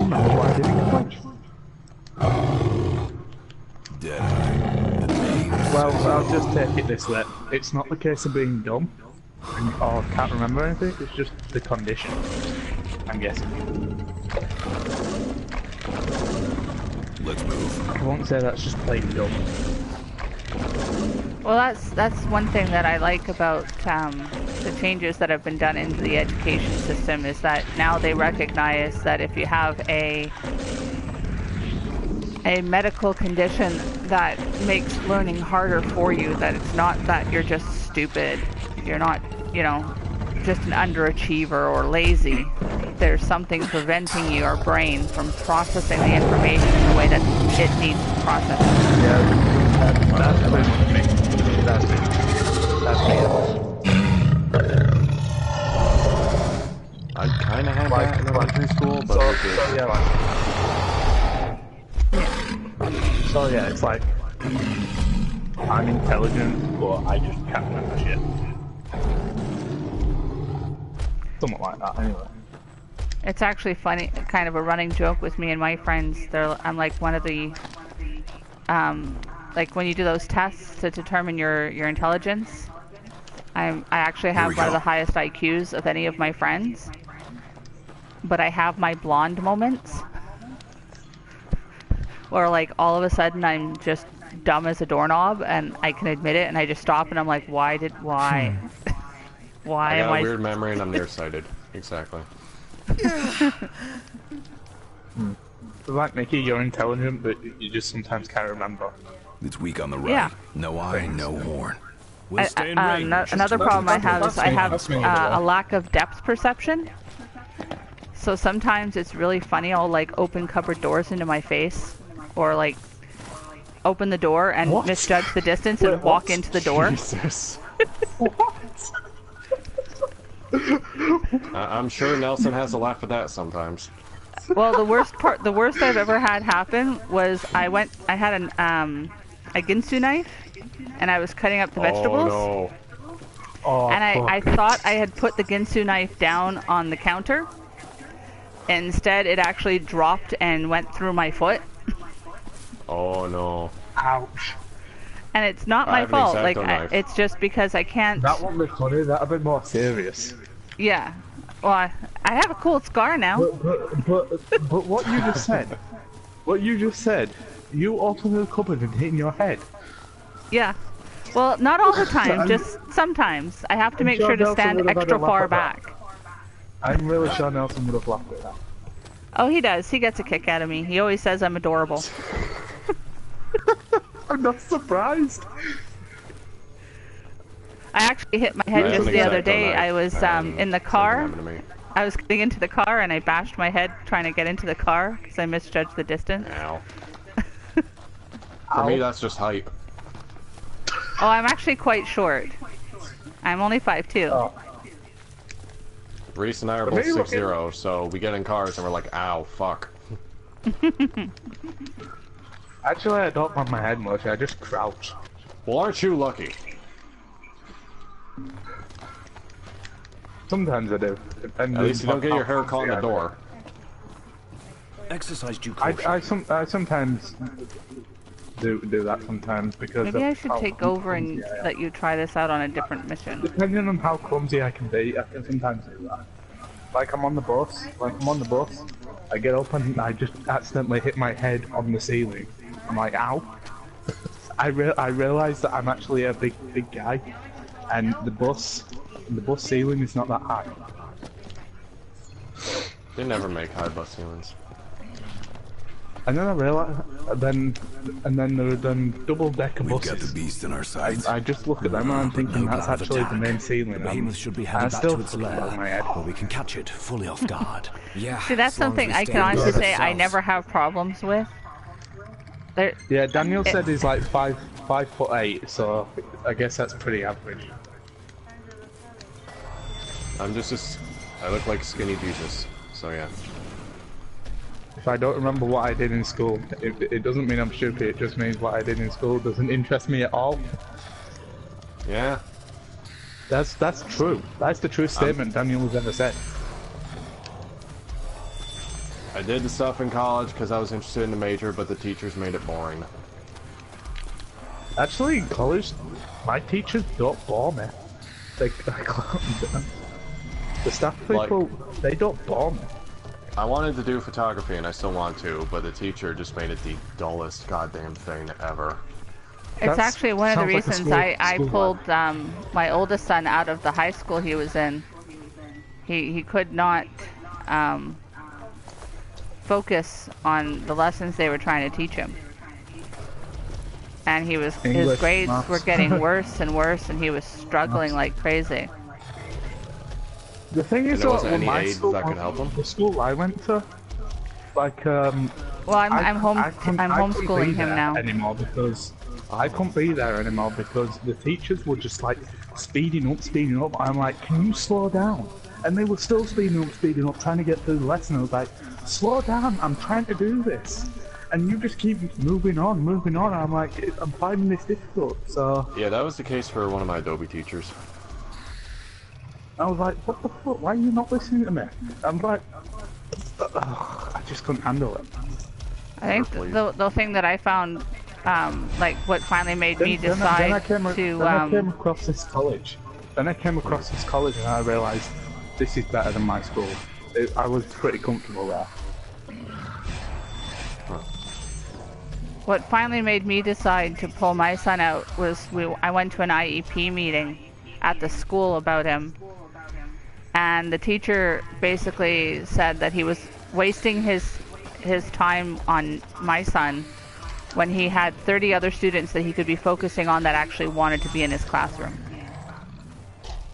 remember what I did in college. Well, I'll just take it this way. It's not the case of being dumb or can't remember anything, it's just the condition, I'm guessing. Let's move. I won't say that's just plain dumb. Well, that's one thing that I like about the changes that have been done into the education system is that now they recognize that if you have a medical condition that makes learning harder for you, that it's not that you're just stupid, you're not, you know, just an underachiever or lazy. There's something preventing your brain from processing the information in the way that it needs to process it. Yeah, that's pretty much me. That's me. I kind of had that in elementary school, but So yeah, it's like I'm intelligent, but I just can't remember shit. Something like that, anyway. It's actually funny, kind of a running joke with me and my friends. I'm like one of the, like when you do those tests to determine your intelligence, I actually have one of the highest IQs of any of my friends, but I have my blonde moments, where like all of a sudden I'm just dumb as a doorknob and I can admit it and I just stop and I'm like, why? Why I am got I... a weird memory and I'm nearsighted. Exactly. Like Mickey, you're intelligent, but you just sometimes can't remember. It's weak on the right. Yeah. No eye, no horn. We'll stay in range. Another problem I have is I have a lack of depth perception. So sometimes it's really funny, I'll like open cupboard doors into my face, or like open the door and misjudge the distance and walk into the door. Jesus. I'm sure Nelson has a laugh at that sometimes. Well, the worst I've ever had happen was I had a Ginsu knife, and I was cutting up the vegetables. Oh no. And I thought I had put the Ginsu knife down on the counter. Instead, it actually dropped and went through my foot. Oh no. Ouch. And it's not my fault. Like it's just because I can't. That won't be funny. That'll be more serious. Yeah. Well, I have a cool scar now. But what you just said, you opened the cupboard and hit in your head. Yeah. Well, not all the time, just sometimes. I have to make sure to stand extra far back. I'm really sure Nelson would have laughed at that. Oh, he does. He gets a kick out of me. He always says I'm adorable. I'm not surprised. I actually hit my head just the other day. I was in the car. I was getting into the car and I bashed my head trying to get into the car because I misjudged the distance. Ow. For me, that's just height. Oh, I'm actually quite short. I'm only 5'2". Oh. Reese and I are both 6'0", so we get in cars and we're like, ow, fuck. Actually, I don't bump my head much, I just crouch. Well, aren't you lucky? Sometimes I do. At least you don't get your hair caught in the door. Exercise due caution. I sometimes do that sometimes because maybe I should take over and let you try this out on a different mission. Depending on how clumsy I can be, I can sometimes do that. Like I'm on the bus, I get up and I just accidentally hit my head on the ceiling. I'm like, ow. I realize that I'm actually a big guy, and the bus ceiling is not that high. They never make high bus ceilings. And then I realize, and then there are double-decker buses. We've got the beast in our sights. I just look at them and I'm thinking that's actually the main ceiling. The behemoth should be headed back to its lair, where we can catch it fully off guard. Yeah. See, that's something I can honestly say I never have problems with. Yeah, Daniel said he's like 5'8", so I guess that's pretty average. I look like skinny Jesus, so yeah. If I don't remember what I did in school, it doesn't mean I'm stupid, it just means what I did in school doesn't interest me at all. Yeah. That's true. That's the true statement Daniel has ever said. I did the stuff in college because I was interested in the major, but the teachers made it boring. Actually, in college, my teachers don't bore me. The staff people, they don't bore me. I wanted to do photography, and I still want to, but the teacher just made it the dullest goddamn thing ever. It's actually one of the reasons I pulled my oldest son out of the high school he was in. He could not focus on the lessons they were trying to teach him. And his grades were getting worse and worse, and he was struggling like crazy. The thing is, any aids that could help him? The school I went to, like, well, I'm homeschooling him now. Anymore because I couldn't be there anymore because the teachers were just like speeding up. I'm like, can you slow down? And they were still speeding up, trying to get through the lesson. I was like, slow down, I'm trying to do this. And you just keep moving on. I'm like, I'm finding this difficult, so... Yeah, that was the case for one of my Adobe teachers. I was like, what the fuck, why are you not listening to me? I'm like, I just couldn't handle it. I think the thing that I found, like what finally made me decide Then I came across this college. And I realised, this is better than my school. I was pretty comfortable there. What finally made me decide to pull my son out was I went to an IEP meeting at the school about him, and the teacher basically said that he was wasting his time on my son when he had 30 other students that he could be focusing on that actually wanted to be in his classroom.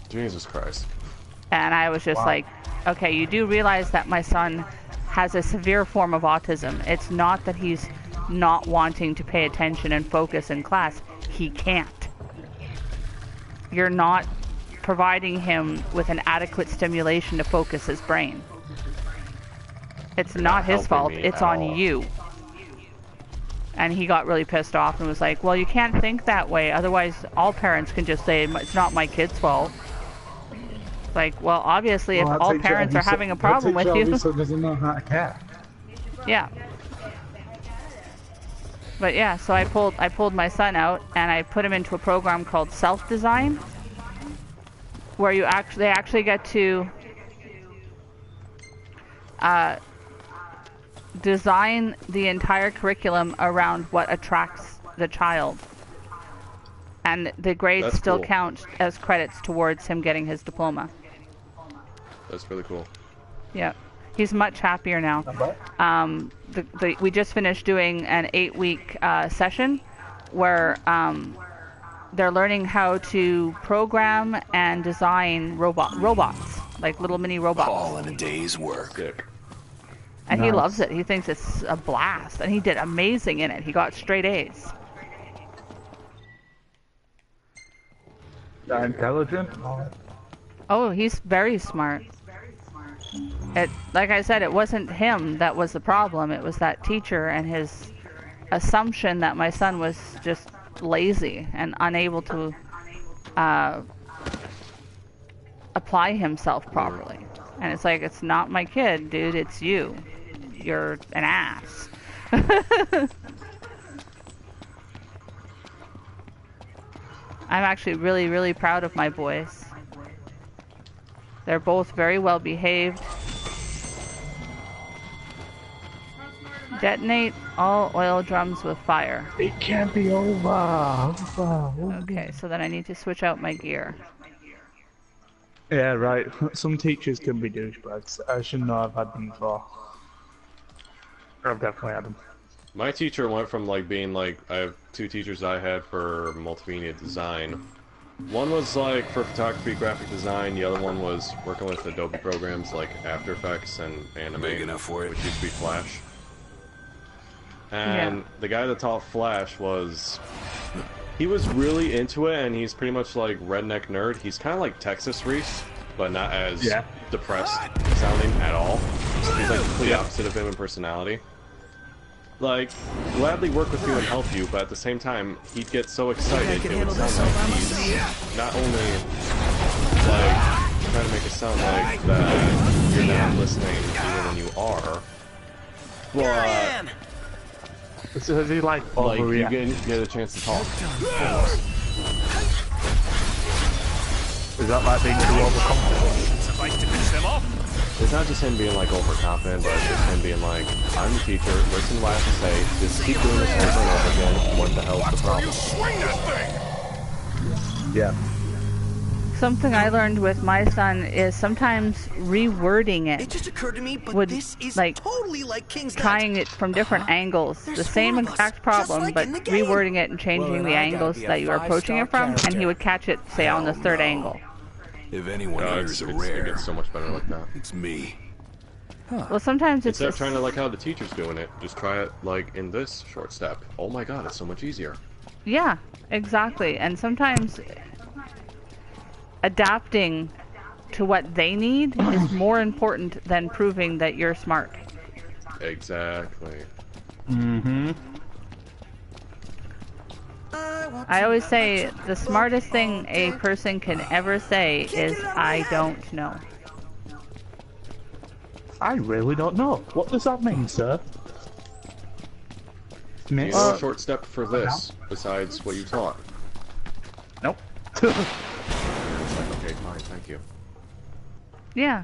Jesus Christ. And I was just like, okay, you do realize that my son has a severe form of autism. It's not that he's not wanting to pay attention and focus in class. He can't. You're not providing him with an adequate stimulation to focus his brain. It's not his fault, it's on you. And he got really pissed off and was like, well, you can't think that way, otherwise all parents can just say it's not my kid's fault. Like, well, obviously if all parents are having a problem with you... doesn't know how to care. Yeah. But yeah, so I pulled my son out and I put him into a program called Self-Design, where they actually get to design the entire curriculum around what attracts the child. And the grades still count as credits towards him getting his diploma. That's really cool. Yeah. He's much happier now. We just finished doing an 8-week session where they're learning how to program and design robots, like little mini robots. All in a day's work. Sick. And he loves it. He thinks it's a blast. And he did amazing in it. He got straight A's. They're intelligent? Oh, he's very smart. Like I said, it wasn't him that was the problem. It was that teacher and his assumption that my son was just lazy and unable to apply himself properly. And it's like, it's not my kid, dude, it's you. You're an ass. I'm actually really, really proud of my boys. They're both very well behaved. Detonate all oil drums with fire. It can't be over. Okay, so then I need to switch out my gear. Yeah, right. Some teachers can be douchebags. I should know I've had them before. I've definitely had them. My teacher went from like being like, I have two teachers I had for multimedia design. One was like for photography, graphic design. The other one was working with Adobe programs like After Effects and Animate, Big enough for it. which used to be Flash. And the guy that taught Flash he was really into it, and he's pretty much like redneck nerd. He's kind of like Texas Reese, but not as depressed sounding at all. He's like the complete opposite of him in personality. Like, gladly work with you and help you, but at the same time, he'd get so excited it would sound like he's not only like trying to make it sound like that you're not listening even when you are, But So is he like you overreacting? get a chance to talk. Is that like being too overconfident? It's not just him being like overconfident, but it's just him being like, I'm the teacher, listen to what I have to say, just keep doing this over and over again, what the hell's the problem? Yeah. Something I learned with my son is sometimes rewording It it just occurred to me, but would, this is like, totally like King's trying it from different angles. There's The same four of us, exact just problem, like but in the game. rewording it and changing Well, the then I gotta angles be a that you were approaching it from, five-star and he would catch it, say, on the third angle. If anyone No, here it's, is a it rare, gets so much better like that. it's me. Well, sometimes it's Instead of just, trying to like how the teacher's doing it, just try it like in this short step. Oh my god, it's so much easier. yeah, exactly. And sometimes adapting to what they need is more important than proving that you're smart. Exactly. Mm-hmm. I always say the smartest thing a person can ever say is, I don't know. I really don't know. What does that mean, sir? Do you Miss? know a short step for this, besides what you taught? Nope. It's like, okay, fine, thank you. Yeah.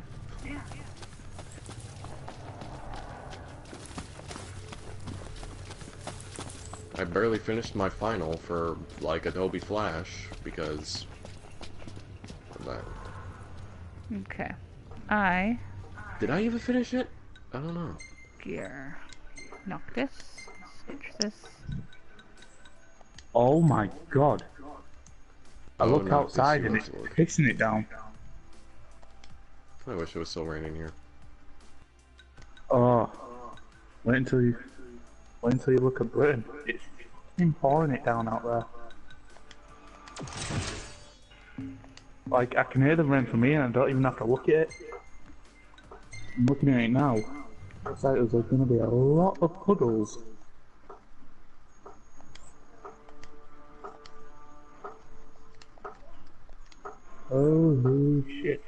I barely finished my final for, like, Adobe Flash, because of that. Okay. Did I even finish it? I don't know. Gear. Noctis. Switch this. Oh my god. I Oh, look no, outside this and is it's Lord. pissing it down. I wish it was still raining here. Oh. Wait until you look at Britain. It's been pouring it down out there. Like, I can hear the rain from here and I don't even have to look at it. I'm looking at it now. Looks like there's going to be a lot of puddles. Holy shit.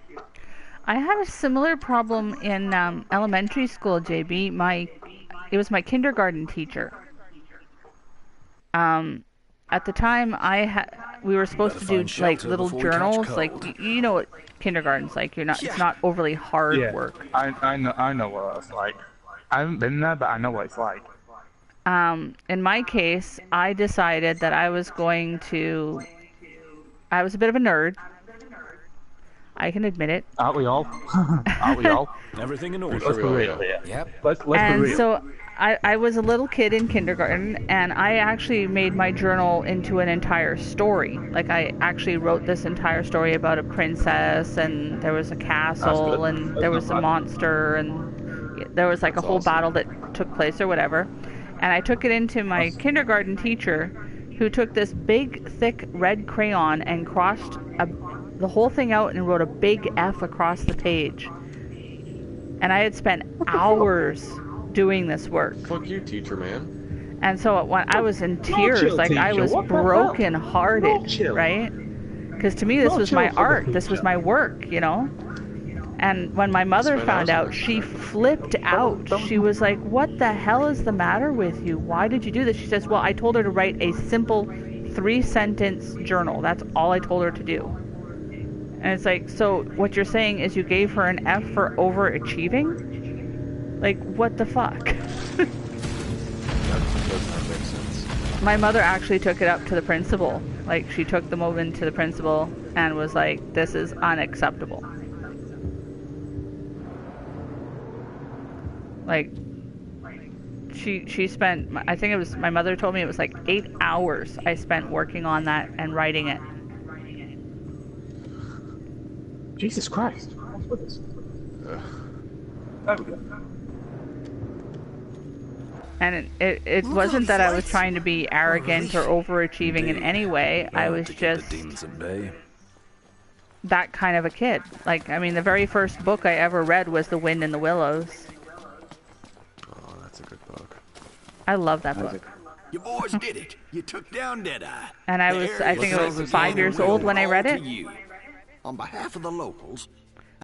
I had a similar problem in elementary school, JB. It was my kindergarten teacher. At the time, we were supposed to do like little journals, like you know what kindergarten's like. It's not overly hard work. I know what it's like. I haven't been there, but I know what it's like. In my case, I decided that I was a bit of a nerd. I can admit it. Aren't we all? Aren't we all? Everything in order. Let's be real here. Yep. Let's be And real. so I was a little kid in kindergarten, and I actually made my journal into an entire story. Like, I actually wrote this entire story about a princess, and there was a castle, and there was a monster, and there was like a whole battle that took place or whatever. And I took it into my kindergarten teacher, who took this big, thick red crayon and crossed the whole thing out and wrote a big F across the page. And I had spent hours doing this work. Fuck you, teacher man. And so when I was in tears, chill, like I teacher. was What the hell? broken No hearted, chill. right? Because to me this No was chill my for the art, this was teacher. my work, you know? And when my mother Spent found hours out, she flipped out. She was like, "What the hell is the matter with you? Why did you do this?" She says, "Well, I told her to write a simple 3-sentence journal. That's all I told her to do." And it's like, so what you're saying is you gave her an F for overachieving? Like, what the fuck? That does not make sense. My mother actually took it up to the principal. Like, she took the moment to the principal and was like, "This is unacceptable." Like, she spent, I think it was, my mother told me it was like 8 hours I spent working on that and writing it. Jesus Christ. What's with this? There we go. And it wasn't that I was trying to be arrogant or overachieving in any way. I was just Demons at bay. that kind of a kid. Like, I mean, the very first book I ever read was The Wind in the Willows. Oh, that's a good book. I love that book. You boys did it. You took down Deadeye. And I think it was 5 years old when I read it. On behalf of the locals,